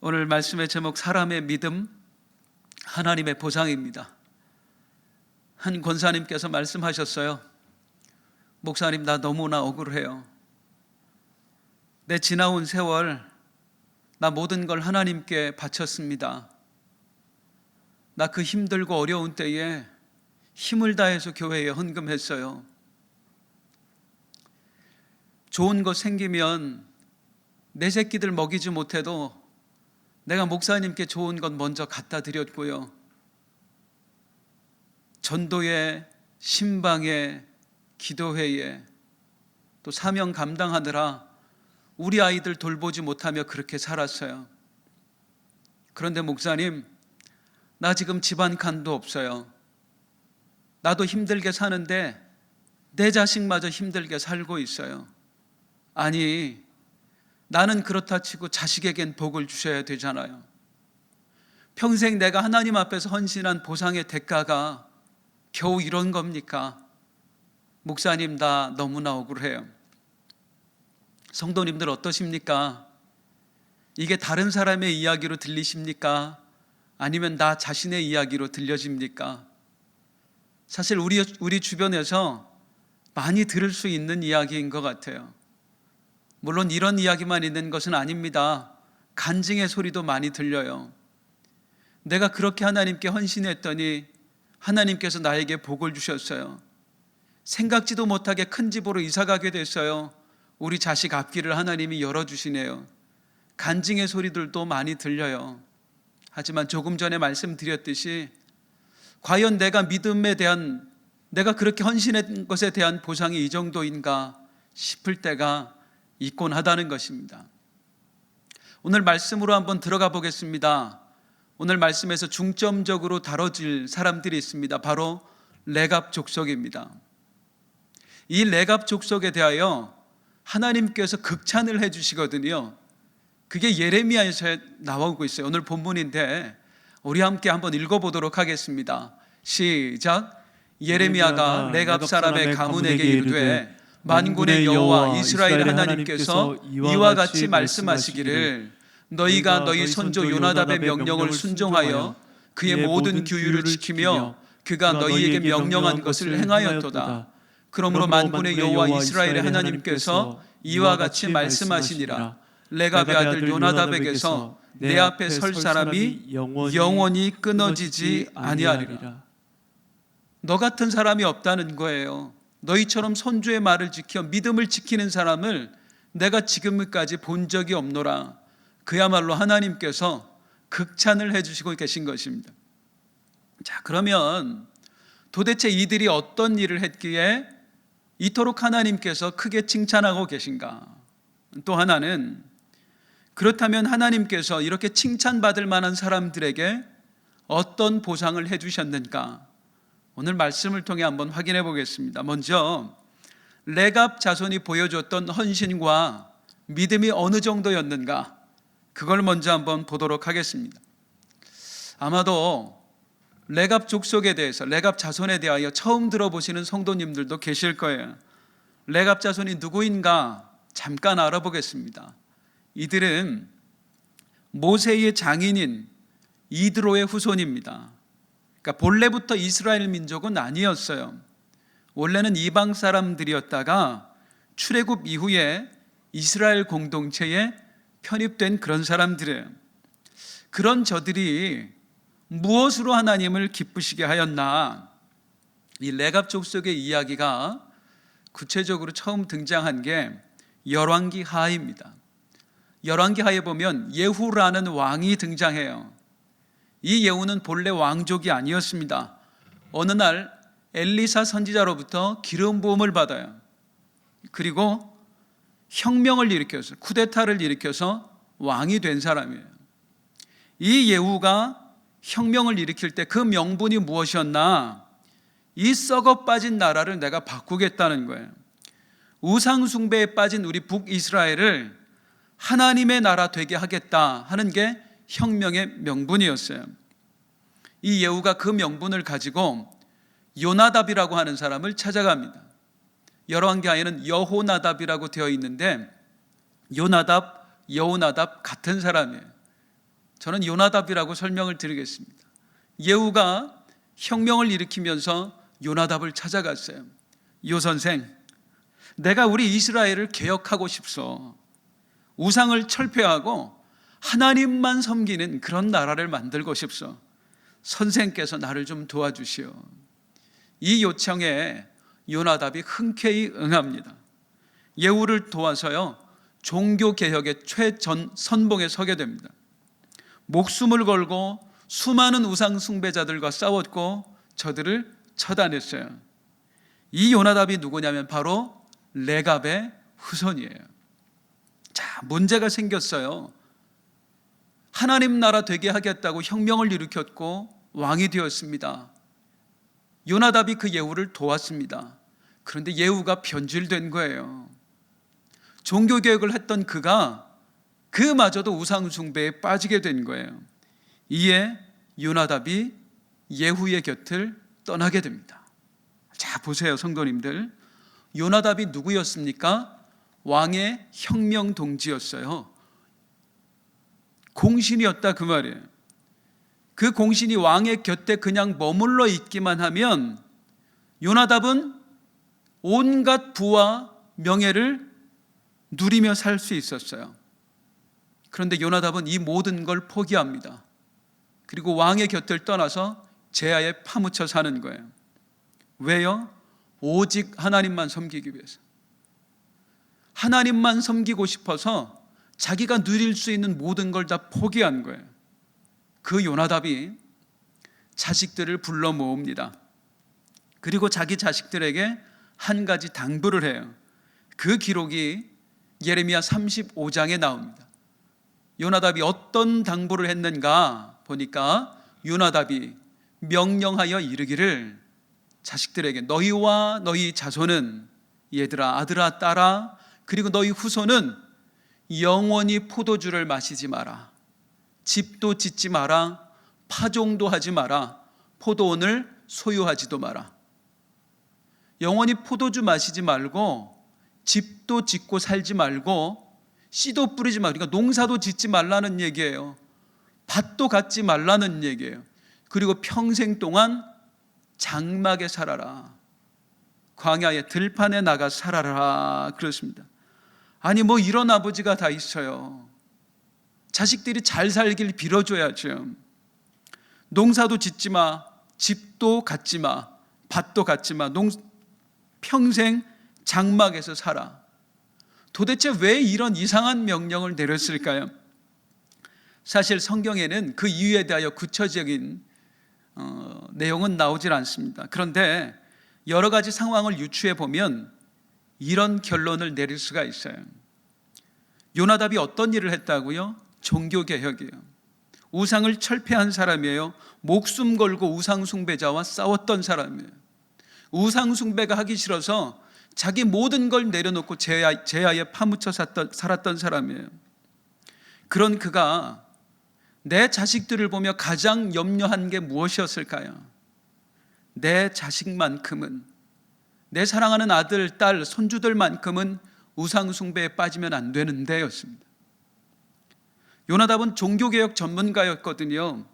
오늘 말씀의 제목 사람의 믿음, 하나님의 보상입니다. 한 권사님께서 말씀하셨어요. 목사님, 나 너무나 억울해요. 내 지나온 세월 나 모든 걸 하나님께 바쳤습니다. 나 그 힘들고 어려운 때에 힘을 다해서 교회에 헌금했어요. 좋은 거 생기면 내 새끼들 먹이지 못해도 내가 목사님께 좋은 건 먼저 갖다 드렸고요. 전도회, 신방회, 기도회에 또 사명 감당하느라 우리 아이들 돌보지 못하며 그렇게 살았어요. 그런데 목사님, 나 지금 집 한 칸도 없어요. 나도 힘들게 사는데 내 자식마저 힘들게 살고 있어요. 아니, 나는 그렇다 치고 자식에겐 복을 주셔야 되잖아요. 평생 내가 하나님 앞에서 헌신한 보상의 대가가 겨우 이런 겁니까? 목사님, 나 너무나 억울해요. 성도님들 어떠십니까? 이게 다른 사람의 이야기로 들리십니까? 아니면 나 자신의 이야기로 들려집니까? 사실 우리 주변에서 많이 들을 수 있는 이야기인 것 같아요. 물론 이런 이야기만 있는 것은 아닙니다. 간증의 소리도 많이 들려요. 내가 그렇게 하나님께 헌신했더니 하나님께서 나에게 복을 주셨어요. 생각지도 못하게 큰 집으로 이사가게 됐어요. 우리 자식 앞길을 하나님이 열어주시네요. 간증의 소리들도 많이 들려요. 하지만 조금 전에 말씀드렸듯이 과연 내가 믿음에 대한, 내가 그렇게 헌신한 것에 대한 보상이 이 정도인가 싶을 때가 있곤 하다는 것입니다. 오늘 말씀으로 한번 들어가 보겠습니다. 오늘 말씀에서 중점적으로 다뤄질 사람들이 있습니다. 바로 레갑 족속입니다. 이 레갑 족속에 대하여 하나님께서 극찬을 해주시거든요. 그게 예레미야에서 나오고 있어요. 오늘 본문인데 우리 함께 한번 읽어보도록 하겠습니다. 시작. 예레미야가 레갑 사람의 가문에게 이르되 만군의 여호와 이스라엘 하나님께서 이와 같이 말씀하시기를 너희가 너희 선조 요나답의 명령을 순종하여 그의 모든 규율을 지키며 그가 너희에게 명령한 것을 행하였도다. 그러므로 만군의 여호와 이스라엘의 하나님께서 이와 같이 말씀하시니라. 레갑의 아들 요나답에게서 내 앞에 설 사람이 영원히 끊어지지 아니하리라. 너 같은 사람이 없다는 거예요. 너희처럼 선조의 말을 지켜 믿음을 지키는 사람을 내가 지금까지 본 적이 없노라. 그야말로 하나님께서 극찬을 해주시고 계신 것입니다. 자, 그러면 도대체 이들이 어떤 일을 했기에 이토록 하나님께서 크게 칭찬하고 계신가? 또 하나는, 그렇다면 하나님께서 이렇게 칭찬받을 만한 사람들에게 어떤 보상을 해주셨는가? 오늘 말씀을 통해 한번 확인해 보겠습니다. 먼저 레갑 자손이 보여줬던 헌신과 믿음이 어느 정도였는가? 그걸 먼저 한번 보도록 하겠습니다. 아마도 레갑 족속에 대해서, 레갑 자손에 대하여 처음 들어보시는 성도님들도 계실 거예요. 레갑 자손이 누구인가 잠깐 알아보겠습니다. 이들은 모세의 장인인 이드로의 후손입니다. 그러니까 본래부터 이스라엘 민족은 아니었어요. 원래는 이방 사람들이었다가 출애굽 이후에 이스라엘 공동체에 편입된 그런 사람들이에요. 그런 저들이 무엇으로 하나님을 기쁘시게 하였나? 이 레갑 족속의 이야기가 구체적으로 처음 등장한 게 열왕기 하입니다. 열왕기 하에 보면 예후라는 왕이 등장해요. 이 예후는 본래 왕족이 아니었습니다. 어느 날 엘리사 선지자로부터 기름 부음을 받아요. 그리고 혁명을 일으켜서, 쿠데타를 일으켜서 왕이 된 사람이에요. 이 예후가 혁명을 일으킬 때 그 명분이 무엇이었나? 이 썩어 빠진 나라를 내가 바꾸겠다는 거예요. 우상 숭배에 빠진 우리 북이스라엘을 하나님의 나라 되게 하겠다 하는 게 혁명의 명분이었어요. 이 예후가 그 명분을 가지고 요나답이라고 하는 사람을 찾아갑니다. 열왕기하에는 여호나답이라고 되어 있는데 요나답, 여호나답 같은 사람이에요. 저는 요나답이라고 설명을 드리겠습니다. 예후가 혁명을 일으키면서 요나답을 찾아갔어요. 요 선생, 내가 우리 이스라엘을 개혁하고 싶소. 우상을 철폐하고 하나님만 섬기는 그런 나라를 만들고 싶소. 선생께서 나를 좀 도와주시오. 이 요청에 요나답이 흔쾌히 응합니다. 예후를 도와서요, 종교개혁의 최선봉에 서게 됩니다. 목숨을 걸고 수많은 우상 숭배자들과 싸웠고 저들을 처단했어요. 이 요나답이 누구냐면 바로 레갑의 후손이에요. 자, 문제가 생겼어요. 하나님 나라 되게 하겠다고 혁명을 일으켰고 왕이 되었습니다. 요나답이 그 예후를 도왔습니다. 그런데 예후가 변질된 거예요. 종교개혁을 했던 그가 그마저도 우상숭배에 빠지게 된 거예요. 이에 요나답이 예후의 곁을 떠나게 됩니다. 자, 보세요, 성도님들. 요나답이 누구였습니까? 왕의 혁명 동지였어요. 공신이었다 그 말이에요. 그 공신이 왕의 곁에 그냥 머물러 있기만 하면 요나답은 온갖 부와 명예를 누리며 살 수 있었어요. 그런데 요나답은 이 모든 걸 포기합니다. 그리고 왕의 곁을 떠나서 제야에 파묻혀 사는 거예요. 왜요? 오직 하나님만 섬기기 위해서. 하나님만 섬기고 싶어서 자기가 누릴 수 있는 모든 걸 다 포기한 거예요. 그 요나답이 자식들을 불러 모읍니다. 그리고 자기 자식들에게 한 가지 당부를 해요. 그 기록이 예레미야 35장에 나옵니다. 요나답이 어떤 당부를 했는가 보니까 요나답이 명령하여 이르기를 자식들에게 너희와 너희 자손은, 얘들아, 아들아, 딸아, 그리고 너희 후손은 영원히 포도주를 마시지 마라. 집도 짓지 마라. 파종도 하지 마라. 포도원을 소유하지도 마라. 영원히 포도주 마시지 말고 집도 짓고 살지 말고 씨도 뿌리지 말고, 그러니까 농사도 짓지 말라는 얘기예요. 밭도 갖지 말라는 얘기예요. 그리고 평생 동안 장막에 살아라. 광야의 들판에 나가 살아라. 그렇습니다. 아니 뭐 이런 아버지가 다 있어요. 자식들이 잘 살길 빌어줘야죠. 농사도 짓지 마, 집도 갖지 마, 밭도 갖지 마, 평생 장막에서 살아. 도대체 왜 이런 이상한 명령을 내렸을까요? 사실 성경에는 그 이유에 대하여 구체적인 내용은 나오질 않습니다. 그런데 여러 가지 상황을 유추해 보면 이런 결론을 내릴 수가 있어요. 요나답이 어떤 일을 했다고요? 종교개혁이에요. 우상을 철폐한 사람이에요. 목숨 걸고 우상숭배자와 싸웠던 사람이에요. 우상숭배가 하기 싫어서 자기 모든 걸 내려놓고 제야에 파묻혀 살았던 사람이에요. 그런 그가 내 자식들을 보며 가장 염려한 게 무엇이었을까요? 내 자식만큼은, 내 사랑하는 아들, 딸, 손주들만큼은 우상숭배에 빠지면 안 되는데 였습니다. 요나답은 종교개혁 전문가였거든요.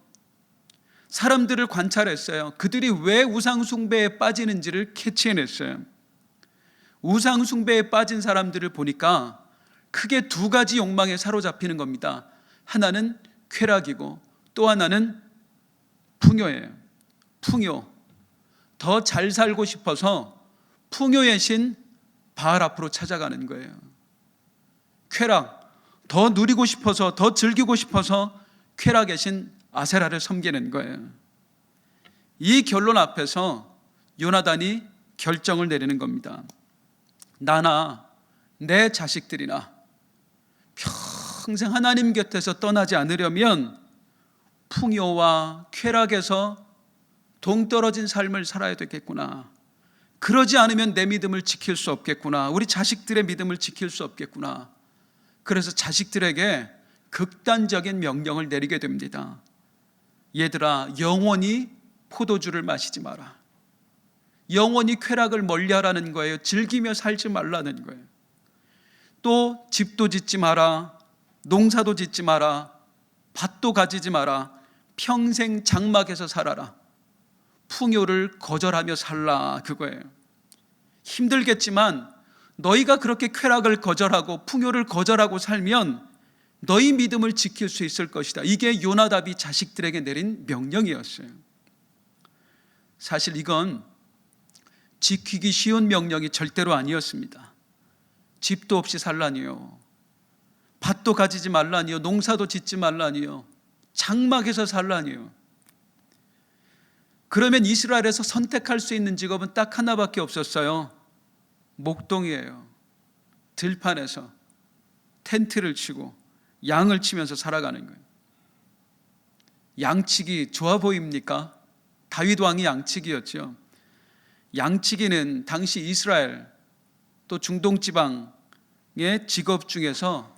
사람들을 관찰했어요. 그들이 왜 우상숭배에 빠지는지를 캐치해냈어요. 우상숭배에 빠진 사람들을 보니까 크게 두 가지 욕망에 사로잡히는 겁니다. 하나는 쾌락이고 또 하나는 풍요예요. 풍요. 더 잘 살고 싶어서 풍요의 신 바알 앞으로 찾아가는 거예요. 쾌락. 더 누리고 싶어서, 더 즐기고 싶어서 쾌락의 신 아세라를 섬기는 거예요. 이 결론 앞에서 요나단이 결정을 내리는 겁니다. 나나 내 자식들이나 평생 하나님 곁에서 떠나지 않으려면 풍요와 쾌락에서 동떨어진 삶을 살아야 되겠구나. 그러지 않으면 내 믿음을 지킬 수 없겠구나. 우리 자식들의 믿음을 지킬 수 없겠구나. 그래서 자식들에게 극단적인 명령을 내리게 됩니다. 얘들아, 영원히 포도주를 마시지 마라. 영원히 쾌락을 멀리하라는 거예요. 즐기며 살지 말라는 거예요. 또 집도 짓지 마라. 농사도 짓지 마라. 밭도 가지지 마라. 평생 장막에서 살아라. 풍요를 거절하며 살라. 그거예요. 힘들겠지만 너희가 그렇게 쾌락을 거절하고 풍요를 거절하고 살면 너희 믿음을 지킬 수 있을 것이다. 이게 요나답이 자식들에게 내린 명령이었어요. 사실 이건 지키기 쉬운 명령이 절대로 아니었습니다. 집도 없이 살라니요, 밭도 가지지 말라니요, 농사도 짓지 말라니요, 장막에서 살라니요. 그러면 이스라엘에서 선택할 수 있는 직업은 딱 하나밖에 없었어요. 목동이에요. 들판에서 텐트를 치고 양을 치면서 살아가는 거예요. 양치기 좋아 보입니까? 다윗 왕이 양치기였죠. 양치기는 당시 이스라엘 또 중동 지방의 직업 중에서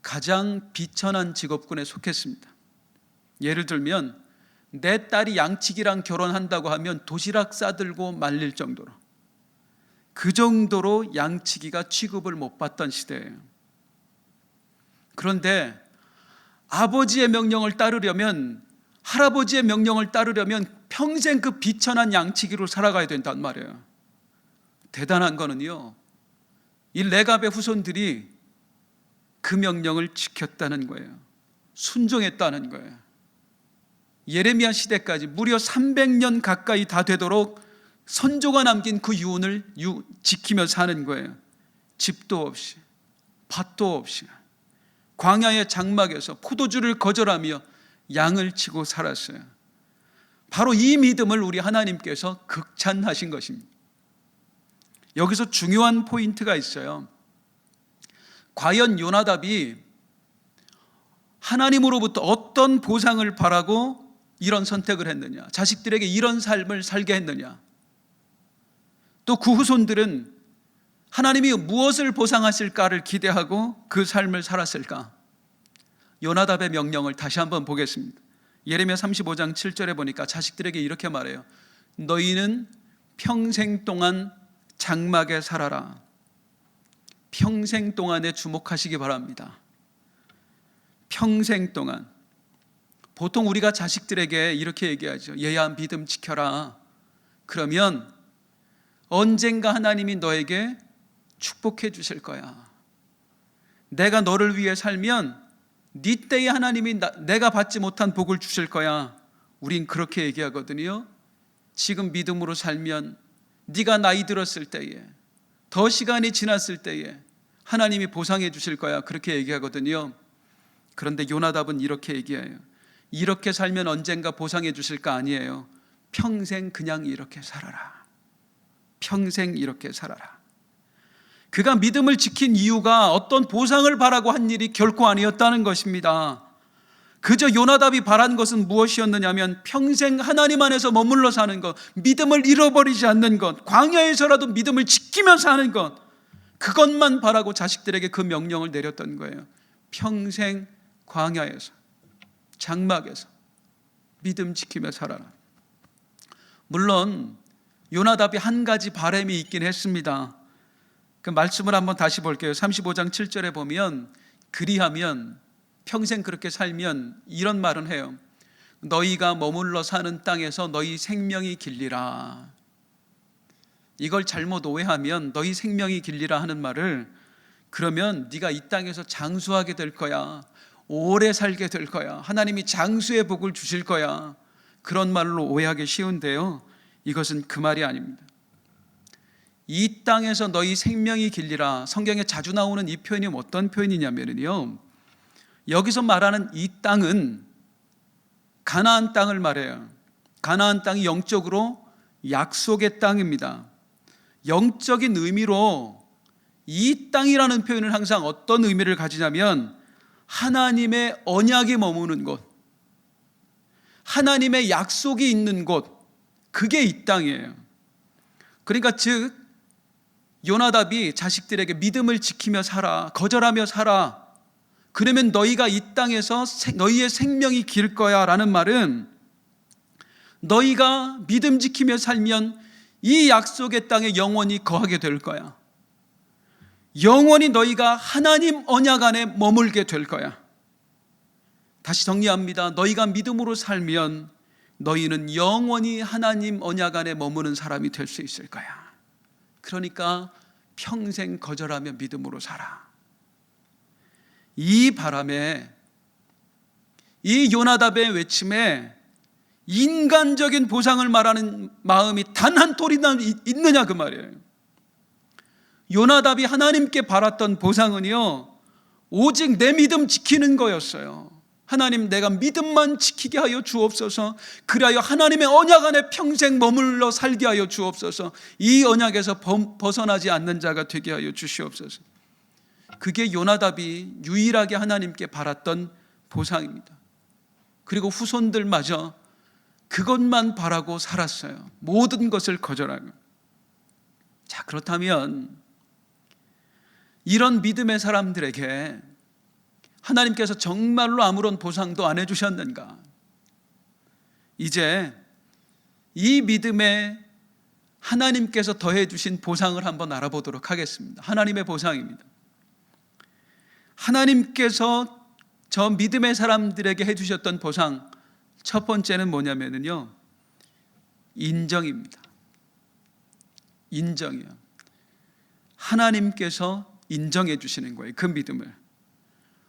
가장 비천한 직업군에 속했습니다. 예를 들면 내 딸이 양치기랑 결혼한다고 하면 도시락 싸들고 말릴 정도로, 그 정도로 양치기가 취급을 못 받던 시대예요. 그런데 아버지의 명령을 따르려면, 할아버지의 명령을 따르려면 평생 그 비천한 양치기로 살아가야 된단 말이에요. 대단한 거는요, 이 레갑의 후손들이 그 명령을 지켰다는 거예요. 순종했다는 거예요. 예레미야 시대까지 무려 300년 가까이 다 되도록 선조가 남긴 그 유언을 지키며 사는 거예요. 집도 없이, 밭도 없이, 광야의 장막에서 포도주를 거절하며 양을 치고 살았어요. 바로 이 믿음을 우리 하나님께서 극찬하신 것입니다. 여기서 중요한 포인트가 있어요. 과연 요나답이 하나님으로부터 어떤 보상을 바라고 이런 선택을 했느냐, 자식들에게 이런 삶을 살게 했느냐, 또 그 후손들은 하나님이 무엇을 보상하실까를 기대하고 그 삶을 살았을까? 요나답의 명령을 다시 한번 보겠습니다. 예레미야 35장 7절에 보니까 자식들에게 이렇게 말해요. 너희는 평생 동안 장막에 살아라. 평생 동안에 주목하시기 바랍니다. 평생 동안. 보통 우리가 자식들에게 이렇게 얘기하죠. 얘야, 믿음 지켜라. 그러면 언젠가 하나님이 너에게 축복해 주실 거야. 내가 너를 위해 살면 네 때에 하나님이 내가 받지 못한 복을 주실 거야. 우린 그렇게 얘기하거든요. 지금 믿음으로 살면 네가 나이 들었을 때에, 더 시간이 지났을 때에 하나님이 보상해 주실 거야. 그렇게 얘기하거든요. 그런데 요나답은 이렇게 얘기해요. 이렇게 살면 언젠가 보상해 주실까? 아니에요. 평생 그냥 이렇게 살아라. 평생 이렇게 살아라. 그가 믿음을 지킨 이유가 어떤 보상을 바라고 한 일이 결코 아니었다는 것입니다. 그저 요나답이 바란 것은 무엇이었느냐면 평생 하나님 안에서 머물러 사는 것, 믿음을 잃어버리지 않는 것, 광야에서라도 믿음을 지키며 사는 것, 그것만 바라고 자식들에게 그 명령을 내렸던 거예요. 평생 광야에서, 장막에서 믿음 지키며 살아라. 물론 요나답이 한 가지 바람이 있긴 했습니다. 그 말씀을 한번 다시 볼게요. 35장 7절에 보면 그리하면, 평생 그렇게 살면 이런 말은 해요. 너희가 머물러 사는 땅에서 너희 생명이 길리라. 이걸 잘못 오해하면 너희 생명이 길리라 하는 말을, 그러면 네가 이 땅에서 장수하게 될 거야, 오래 살게 될 거야, 하나님이 장수의 복을 주실 거야, 그런 말로 오해하기 쉬운데요, 이것은 그 말이 아닙니다. 이 땅에서 너희 생명이 길리라, 성경에 자주 나오는 이 표현이 어떤 표현이냐면요, 여기서 말하는 이 땅은 가나안 땅을 말해요. 가나안 땅이 영적으로 약속의 땅입니다. 영적인 의미로 이 땅이라는 표현은 항상 어떤 의미를 가지냐면 하나님의 언약이 머무는 곳, 하나님의 약속이 있는 곳, 그게 이 땅이에요. 그러니까 즉 요나답이 자식들에게 믿음을 지키며 살아, 거절하며 살아, 그러면 너희가 이 땅에서 너희의 생명이 길 거야 라는 말은, 너희가 믿음 지키며 살면 이 약속의 땅에 영원히 거하게 될 거야. 영원히 너희가 하나님 언약 안에 머물게 될 거야. 다시 정리합니다. 너희가 믿음으로 살면 너희는 영원히 하나님 언약 안에 머무는 사람이 될 수 있을 거야. 그러니까 평생 거절하며 믿음으로 살아. 이 바람에, 이 요나답의 외침에 인간적인 보상을 말하는 마음이 단 한 톨이나 있느냐 그 말이에요. 요나답이 하나님께 바랐던 보상은요, 오직 내 믿음 지키는 거였어요. 하나님, 내가 믿음만 지키게 하여 주옵소서. 그리하여 하나님의 언약 안에 평생 머물러 살게 하여 주옵소서. 이 언약에서 벗어나지 않는 자가 되게 하여 주시옵소서. 그게 요나답이 유일하게 하나님께 바랐던 보상입니다. 그리고 후손들마저 그것만 바라고 살았어요. 모든 것을 거절하고. 자, 그렇다면 이런 믿음의 사람들에게 하나님께서 정말로 아무런 보상도 안 해주셨는가? 이제 이 믿음에 하나님께서 더해 주신 보상을 한번 알아보도록 하겠습니다. 하나님의 보상입니다. 하나님께서 저 믿음의 사람들에게 해주셨던 보상, 첫 번째는 뭐냐면요, 인정입니다. 인정이요. 하나님께서 인정해 주시는 거예요. 그 믿음을.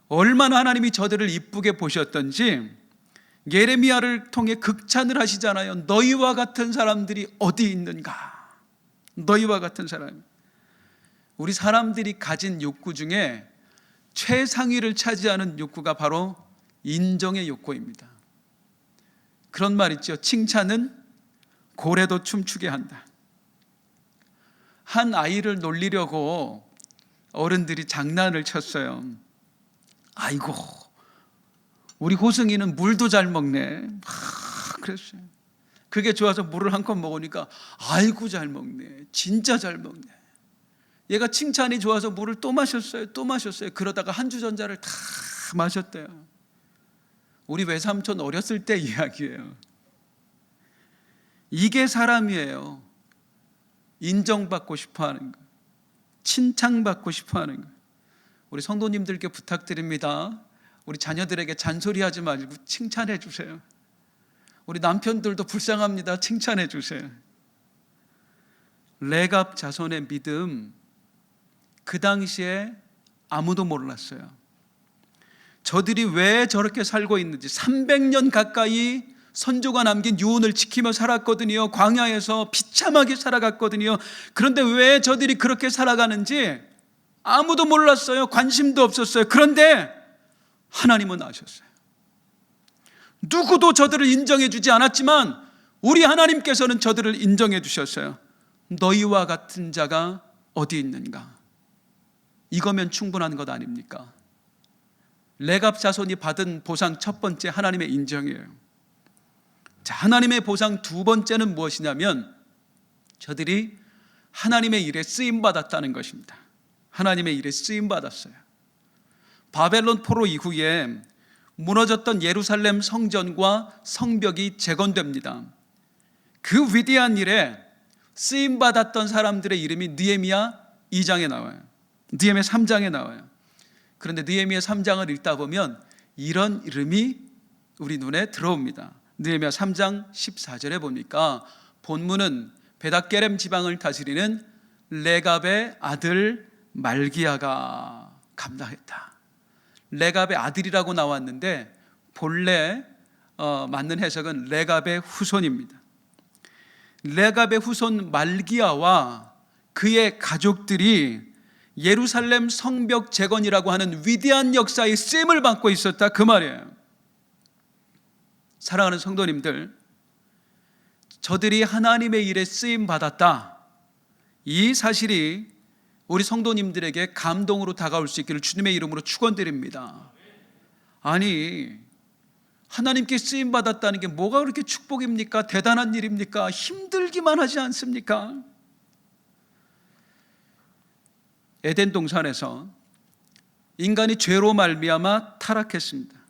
얼마나 하나님이 저들을 이쁘게 보셨던지 예레미야를 통해 극찬을 하시잖아요. 너희와 같은 사람들이 어디 있는가? 너희와 같은 사람. 우리 사람들이 가진 욕구 중에 최상위를 차지하는 욕구가 바로 인정의 욕구입니다. 그런 말 있죠. 칭찬은 고래도 춤추게 한다. 한 아이를 놀리려고 어른들이 장난을 쳤어요. 아이고, 우리 호승이는 물도 잘 먹네. 그랬어요. 그게 좋아서 물을 한 컵 먹으니까 아이고 잘 먹네. 진짜 잘 먹네. 얘가 칭찬이 좋아서 물을 또 마셨어요. 또 마셨어요. 그러다가 한 주전자를 다 마셨대요. 우리 외삼촌 어렸을 때 이야기예요. 이게 사람이에요. 인정받고 싶어하는 거, 칭찬받고 싶어하는 거. 우리 성도님들께 부탁드립니다. 우리 자녀들에게 잔소리하지 말고 칭찬해 주세요. 우리 남편들도 불쌍합니다. 칭찬해 주세요. 레갑 자손의 믿음, 그 당시에 아무도 몰랐어요. 저들이 왜 저렇게 살고 있는지. 300년 가까이 선조가 남긴 유언을 지키며 살았거든요. 광야에서 비참하게 살아갔거든요. 그런데 왜 저들이 그렇게 살아가는지 아무도 몰랐어요. 관심도 없었어요. 그런데 하나님은 아셨어요. 누구도 저들을 인정해 주지 않았지만 우리 하나님께서는 저들을 인정해 주셨어요. 너희와 같은 자가 어디 있는가? 이거면 충분한 것 아닙니까? 레갑 자손이 받은 보상 첫 번째, 하나님의 인정이에요. 자, 하나님의 보상 두 번째는 무엇이냐면 저들이 하나님의 일에 쓰임받았다는 것입니다. 하나님의 일에 쓰임받았어요. 바벨론 포로 이후에 무너졌던 예루살렘 성전과 성벽이 재건됩니다. 그 위대한 일에 쓰임받았던 사람들의 이름이 느헤미야 2장에 나와요. 느헤미야 3장에 나와요. 그런데 느헤미야 3장을 읽다 보면 이런 이름이 우리 눈에 들어옵니다. 느헤미야 3장 14절에 보니까 본문은 베닷게렘 지방을 다스리는 레갑의 아들 말기야가 감당했다. 레갑의 아들이라고 나왔는데 본래 맞는 해석은 레갑의 후손입니다. 레갑의 후손 말기야와 그의 가족들이 예루살렘 성벽 재건이라고 하는 위대한 역사의 쓰임을 받고 있었다, 그 말이에요. 사랑하는 성도님들, 저들이 하나님의 일에 쓰임 받았다, 이 사실이 우리 성도님들에게 감동으로 다가올 수 있기를 주님의 이름으로 축원드립니다. 아니, 하나님께 쓰임 받았다는 게 뭐가 그렇게 축복입니까? 대단한 일입니까? 힘들기만 하지 않습니까? 에덴 동산에서 인간이 죄로 말미암아 타락했습니다.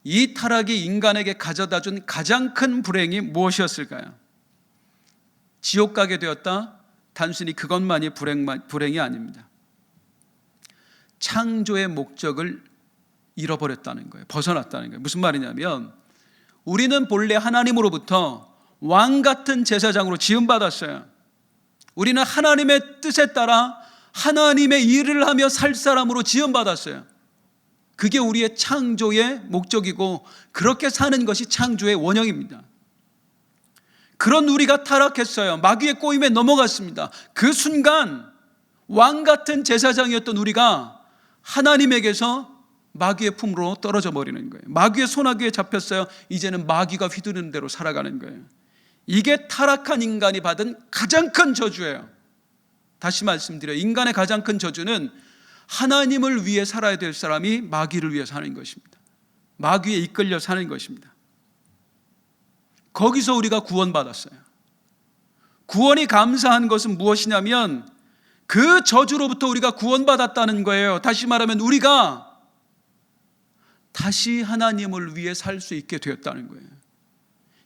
이 타락이 인간에게 가져다 준 가장 큰 불행이 무엇이었을까요? 지옥 가게 되었다? 단순히 그것만이 불행이 아닙니다. 창조의 목적을 잃어버렸다는 거예요. 벗어났다는 거예요. 무슨 말이냐면 우리는 본래 하나님으로부터 왕 같은 제사장으로 지음받았어요. 우리는 하나님의 뜻에 따라 하나님의 일을 하며 살 사람으로 지음받았어요. 그게 우리의 창조의 목적이고 그렇게 사는 것이 창조의 원형입니다. 그런 우리가 타락했어요. 마귀의 꼬임에 넘어갔습니다. 그 순간 왕 같은 제사장이었던 우리가 하나님에게서 마귀의 품으로 떨어져 버리는 거예요. 마귀의 손아귀에 잡혔어요. 이제는 마귀가 휘두르는 대로 살아가는 거예요. 이게 타락한 인간이 받은 가장 큰 저주예요. 다시 말씀드려요. 인간의 가장 큰 저주는 하나님을 위해 살아야 될 사람이 마귀를 위해 사는 것입니다. 마귀에 이끌려 사는 것입니다. 거기서 우리가 구원받았어요. 구원이 감사한 것은 무엇이냐면 그 저주로부터 우리가 구원받았다는 거예요. 다시 말하면 우리가 다시 하나님을 위해 살 수 있게 되었다는 거예요.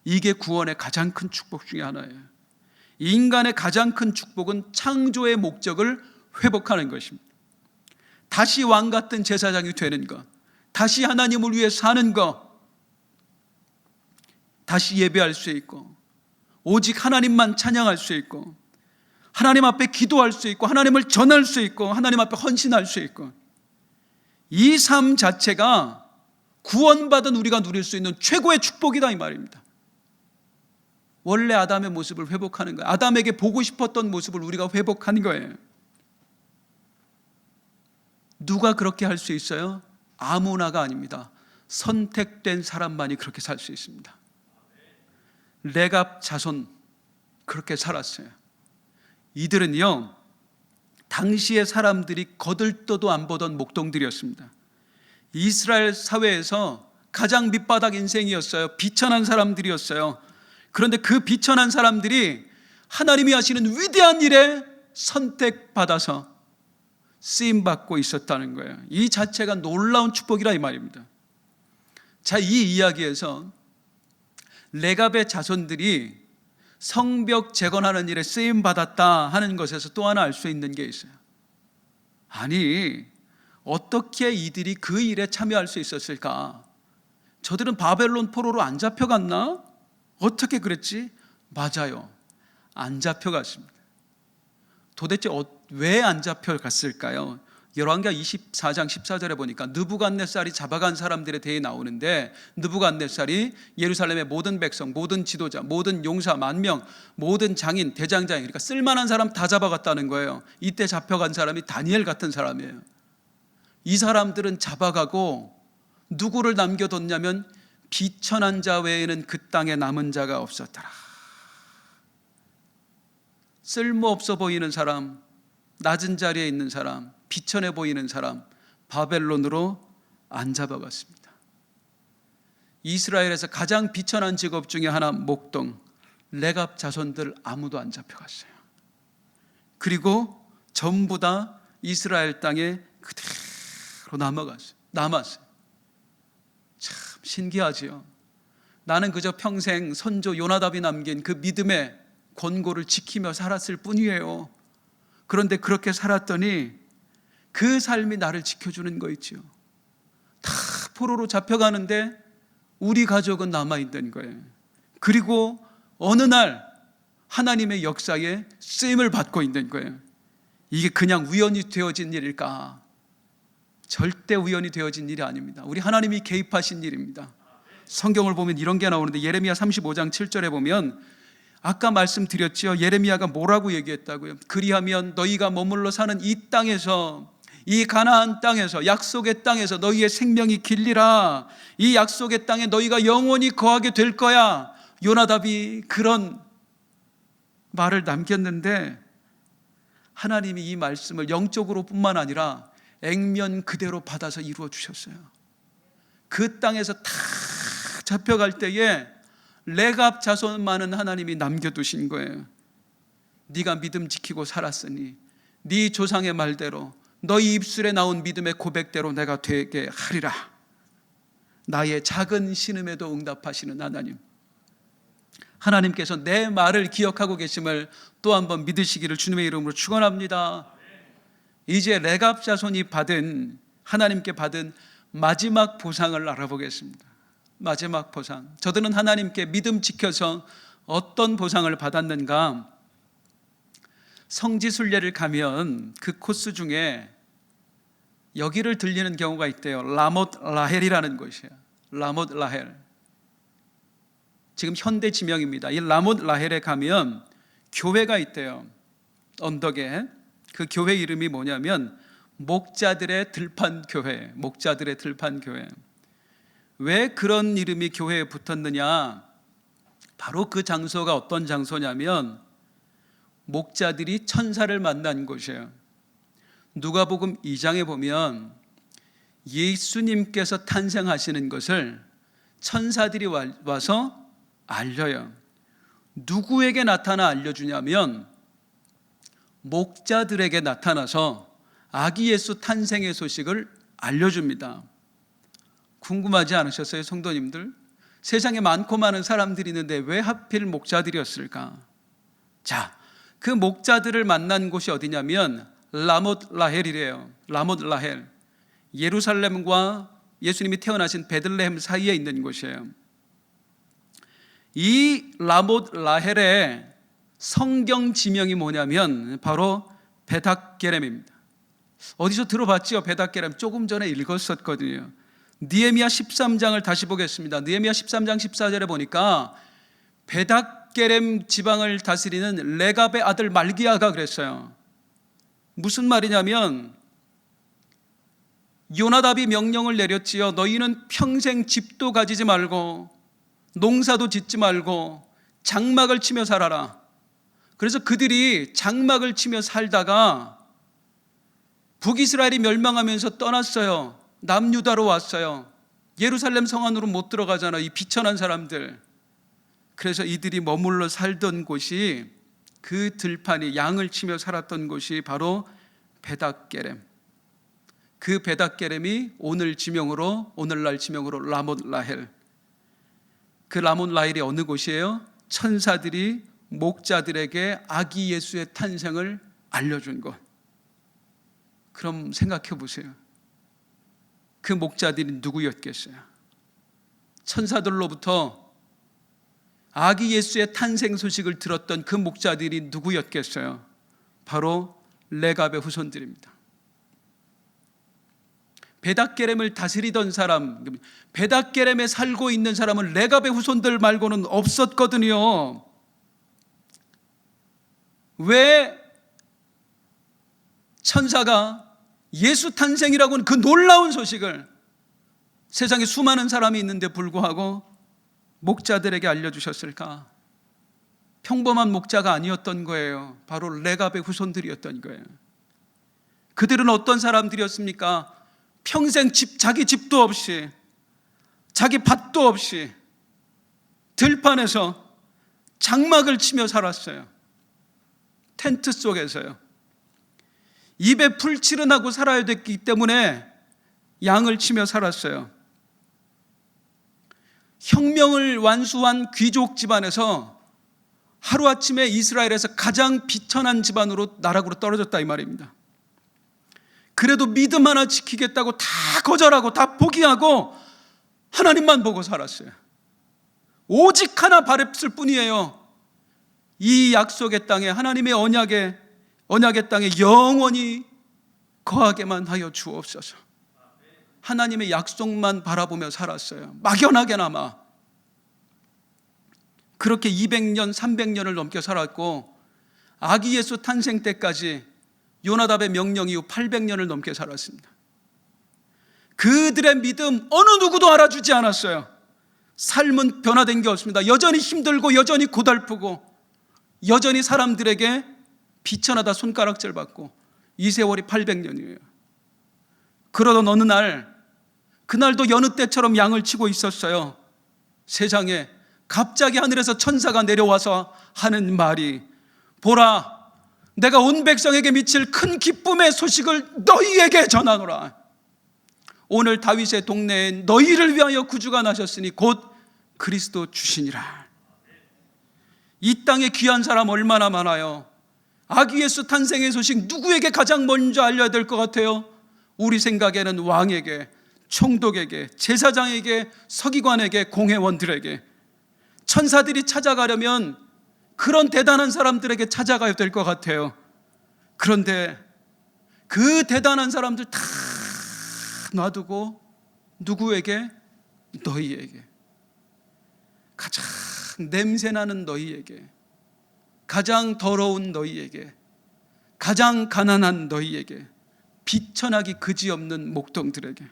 이게 구원의 가장 큰 축복 중에 하나예요. 인간의 가장 큰 축복은 창조의 목적을 회복하는 것입니다. 다시 왕 같은 제사장이 되는 것, 다시 하나님을 위해 사는 것, 다시 예배할 수 있고 오직 하나님만 찬양할 수 있고 하나님 앞에 기도할 수 있고 하나님을 전할 수 있고 하나님 앞에 헌신할 수 있고, 이 삶 자체가 구원받은 우리가 누릴 수 있는 최고의 축복이다 이 말입니다. 원래 아담의 모습을 회복하는 거예요. 아담에게 보고 싶었던 모습을 우리가 회복하는 거예요. 누가 그렇게 할 수 있어요? 아무나가 아닙니다. 선택된 사람만이 그렇게 살 수 있습니다. 레갑 자손 그렇게 살았어요. 이들은요, 당시의 사람들이 거들떠도 안 보던 목동들이었습니다. 이스라엘 사회에서 가장 밑바닥 인생이었어요. 비천한 사람들이었어요. 그런데 그 비천한 사람들이 하나님이 하시는 위대한 일에 선택받아서 쓰임받고 있었다는 거예요. 이 자체가 놀라운 축복이라 이 말입니다. 자, 이 이야기에서 레갑의 자손들이 성벽 재건하는 일에 쓰임받았다 하는 것에서 또 하나 알 수 있는 게 있어요. 아니, 어떻게 이들이 그 일에 참여할 수 있었을까? 저들은 바벨론 포로로 안 잡혀갔나? 어떻게 그랬지? 맞아요, 안 잡혀갔습니다. 도대체 왜 안 잡혀갔을까요? 열왕기하 24장 14절에 보니까 느부갓네살이 잡아간 사람들에 대해 나오는데, 느부갓네살이 예루살렘의 모든 백성, 모든 지도자, 모든 용사, 만명, 모든 장인, 대장장이, 그러니까 쓸만한 사람 다 잡아갔다는 거예요. 이때 잡혀간 사람이 다니엘 같은 사람이에요. 이 사람들은 잡아가고 누구를 남겨뒀냐면 비천한 자 외에는 그 땅에 남은 자가 없었더라. 쓸모없어 보이는 사람, 낮은 자리에 있는 사람, 비천해 보이는 사람, 바벨론으로 안 잡아갔습니다. 이스라엘에서 가장 비천한 직업 중에 하나, 목동, 레갑 자손들 아무도 안 잡혀갔어요. 그리고 전부 다 이스라엘 땅에 그대로 남았어요. 참 신기하지요. 나는 그저 평생 선조 요나답이 남긴 그 믿음의 권고를 지키며 살았을 뿐이에요. 그런데 그렇게 살았더니 그 삶이 나를 지켜주는 거 있죠. 다 포로로 잡혀가는데 우리 가족은 남아있는 거예요. 그리고 어느 날 하나님의 역사에 쓰임을 받고 있는 거예요. 이게 그냥 우연히 되어진 일일까? 절대 우연히 되어진 일이 아닙니다. 우리 하나님이 개입하신 일입니다. 성경을 보면 이런 게 나오는데, 예레미야 35장 7절에 보면 아까 말씀드렸지요. 예레미야가 뭐라고 얘기했다고요? 그리하면 너희가 머물러 사는 이 땅에서, 이 가나안 땅에서, 약속의 땅에서 너희의 생명이 길리라. 이 약속의 땅에 너희가 영원히 거하게 될 거야. 요나답이 그런 말을 남겼는데 하나님이 이 말씀을 영적으로 뿐만 아니라 액면 그대로 받아서 이루어 주셨어요. 그 땅에서 다 잡혀갈 때에 레갑 자손만은 하나님이 남겨두신 거예요. 네가 믿음 지키고 살았으니 네 조상의 말대로 너희 입술에 나온 믿음의 고백대로 내가 되게 하리라. 나의 작은 신음에도 응답하시는 하나님, 하나님께서 내 말을 기억하고 계심을 또 한번 믿으시기를 주님의 이름으로 축원합니다. 이제 레갑 자손이 받은, 하나님께 받은 마지막 보상을 알아보겠습니다. 마지막 보상. 저들은 하나님께 믿음 지켜서 어떤 보상을 받았는가? 성지순례를 가면 그 코스 중에 여기를 들리는 경우가 있대요. 라못 라헬이라는 곳이에요. 라못 라헬. 지금 현대 지명입니다. 이 라못 라헬에 가면 교회가 있대요. 언덕에. 그 교회 이름이 뭐냐면 목자들의 들판 교회. 목자들의 들판 교회. 왜 그런 이름이 교회에 붙었느냐? 바로 그 장소가 어떤 장소냐면 목자들이 천사를 만난 곳이에요. 누가복음 2장에 보면 예수님께서 탄생하시는 것을 천사들이 와서 알려요. 누구에게 나타나 알려주냐면 목자들에게 나타나서 아기 예수 탄생의 소식을 알려줍니다. 궁금하지 않으셨어요, 성도님들? 세상에 많고 많은 사람들이 있는데 왜 하필 목자들이었을까? 자, 그 목자들을 만난 곳이 어디냐면 라못 라헬이래요. 라못 라헬. 예루살렘과 예수님이 태어나신 베들레헴 사이에 있는 곳이에요. 이 라못 라헬의 성경 지명이 뭐냐면 바로 베닥게렘입니다. 어디서 들어봤지요? 베닥게렘. 조금 전에 읽었었거든요. 느헤미야 13장을 다시 보겠습니다. 느헤미야 13장 14절에 보니까 베닥게렘 지방을 다스리는 레갑의 아들 말기야가 그랬어요. 무슨 말이냐면 요나답이 명령을 내렸지요. 너희는 평생 집도 가지지 말고 농사도 짓지 말고 장막을 치며 살아라. 그래서 그들이 장막을 치며 살다가 북이스라엘이 멸망하면서 떠났어요. 남유다로 왔어요. 예루살렘 성 안으로 못 들어가잖아, 이 비천한 사람들. 그래서 이들이 머물러 살던 곳이, 그 들판이 양을 치며 살았던 곳이 바로 베닥게렘. 그 베닥게렘이 오늘날 지명으로 라못 라헬. 그 라못 라헬이 어느 곳이에요? 천사들이 목자들에게 아기 예수의 탄생을 알려준 곳. 그럼 생각해 보세요. 그 목자들이 누구였겠어요? 천사들로부터 아기 예수의 탄생 소식을 들었던 그 목자들이 누구였겠어요? 바로 레갑의 후손들입니다. 베닥게렘을 다스리던 사람, 베닥게렘에 살고 있는 사람은 레갑의 후손들 말고는 없었거든요. 왜 천사가 예수 탄생이라고는 그 놀라운 소식을 세상에 수많은 사람이 있는데 불구하고 목자들에게 알려주셨을까? 평범한 목자가 아니었던 거예요. 바로 레갑의 후손들이었던 거예요. 그들은 어떤 사람들이었습니까? 평생 자기 집도 없이, 자기 밭도 없이 들판에서 장막을 치며 살았어요. 텐트 속에서요. 입에 풀칠은 하고 살아야 됐기 때문에 양을 치며 살았어요. 혁명을 완수한 귀족 집안에서 하루아침에 이스라엘에서 가장 비천한 집안으로 나락으로 떨어졌다 이 말입니다. 그래도 믿음 하나 지키겠다고 다 거절하고 다 포기하고 하나님만 보고 살았어요. 오직 하나 바랬을 뿐이에요. 이 약속의 땅에, 하나님의 언약의 땅에 영원히 거하게만 하여 주옵소서. 하나님의 약속만 바라보며 살았어요. 막연하게나마. 그렇게 200년, 300년을 넘게 살았고 아기 예수 탄생 때까지 요나답의 명령 이후 800년을 넘게 살았습니다. 그들의 믿음 어느 누구도 알아주지 않았어요. 삶은 변화된 게 없습니다. 여전히 힘들고 여전히 고달프고 여전히 사람들에게 비천하다 손가락질 받고 이 세월이 800년이에요. 그러던 어느 날, 그날도 여느 때처럼 양을 치고 있었어요. 세상에 갑자기 하늘에서 천사가 내려와서 하는 말이, 보라, 내가 온 백성에게 미칠 큰 기쁨의 소식을 너희에게 전하노라. 오늘 다윗의 동네에 너희를 위하여 구주가 나셨으니 곧 그리스도 주시니라. 이 땅에 귀한 사람 얼마나 많아요. 아기 예수 탄생의 소식 누구에게 가장 먼저 알려야 될 것 같아요? 우리 생각에는 왕에게, 총독에게, 제사장에게, 서기관에게, 공회원들에게, 천사들이 찾아가려면 그런 대단한 사람들에게 찾아가야 될 것 같아요. 그런데 그 대단한 사람들 다 놔두고 누구에게? 너희에게, 가장 냄새나는 너희에게, 가장 더러운 너희에게, 가장 가난한 너희에게, 비천하기 그지없는 목동들에게,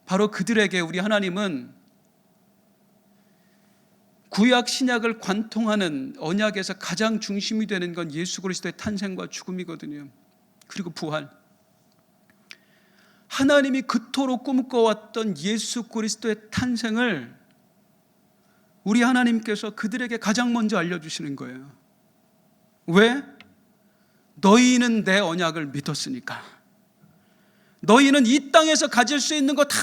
바로 그들에게 우리 하나님은 구약 신약을 관통하는 언약에서 가장 중심이 되는 건 예수 그리스도의 탄생과 죽음이거든요. 그리고 부활. 하나님이 그토록 꿈꿔왔던 예수 그리스도의 탄생을 우리 하나님께서 그들에게 가장 먼저 알려주시는 거예요. 왜? 너희는 내 언약을 믿었으니까. 너희는 이 땅에서 가질 수 있는 거 다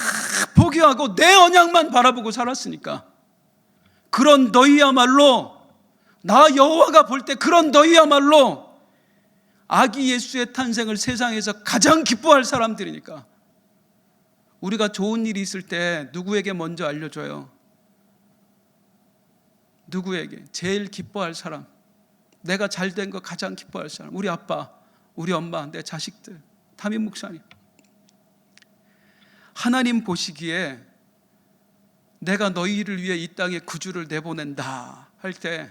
포기하고 내 언약만 바라보고 살았으니까. 그런 너희야말로, 나 여호와가 볼 때 그런 너희야말로 아기 예수의 탄생을 세상에서 가장 기뻐할 사람들이니까. 우리가 좋은 일이 있을 때 누구에게 먼저 알려줘요? 누구에게? 제일 기뻐할 사람, 내가 잘된 거 가장 기뻐할 사람, 우리 아빠, 우리 엄마, 내 자식들, 담임 목사님. 하나님 보시기에 내가 너희를 위해 이 땅에 구주를 내보낸다 할 때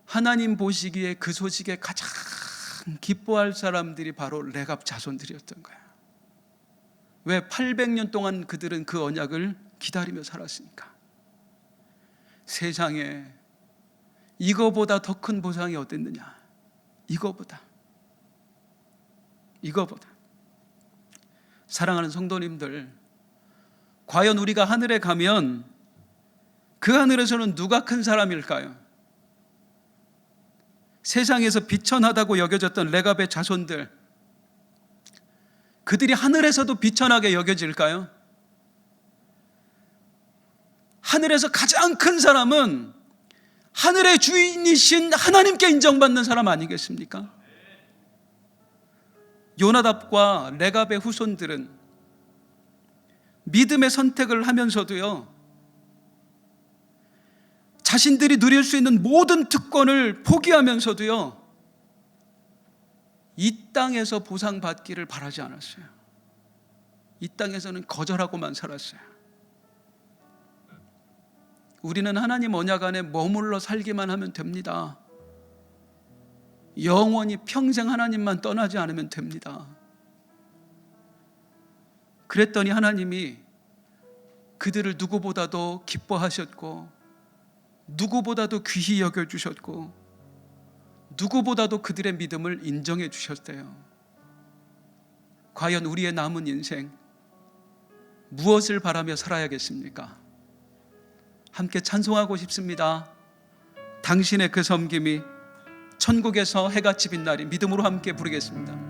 하나님 보시기에 그 소식에 가장 기뻐할 사람들이 바로 레갑 자손들이었던 거야. 왜? 800년 동안 그들은 그 언약을 기다리며 살았으니까. 세상에 이거보다 더 큰 보상이 어딨느냐? 이거보다. 사랑하는 성도님들, 과연 우리가 하늘에 가면 그 하늘에서는 누가 큰 사람일까요? 세상에서 비천하다고 여겨졌던 레갑의 자손들, 그들이 하늘에서도 비천하게 여겨질까요? 하늘에서 가장 큰 사람은 하늘의 주인이신 하나님께 인정받는 사람 아니겠습니까? 요나답과 레갑의 후손들은 믿음의 선택을 하면서도요, 자신들이 누릴 수 있는 모든 특권을 포기하면서도요, 이 땅에서 보상받기를 바라지 않았어요. 이 땅에서는 거절하고만 살았어요. 우리는 하나님 언약 안에 머물러 살기만 하면 됩니다. 영원히 평생 하나님만 떠나지 않으면 됩니다. 그랬더니 하나님이 그들을 누구보다도 기뻐하셨고, 누구보다도 귀히 여겨주셨고, 누구보다도 그들의 믿음을 인정해 주셨대요. 과연 우리의 남은 인생 무엇을 바라며 살아야겠습니까? 함께 찬송하고 싶습니다. 당신의 그 섬김이 천국에서 해같이 빛나리. 믿음으로 함께 부르겠습니다.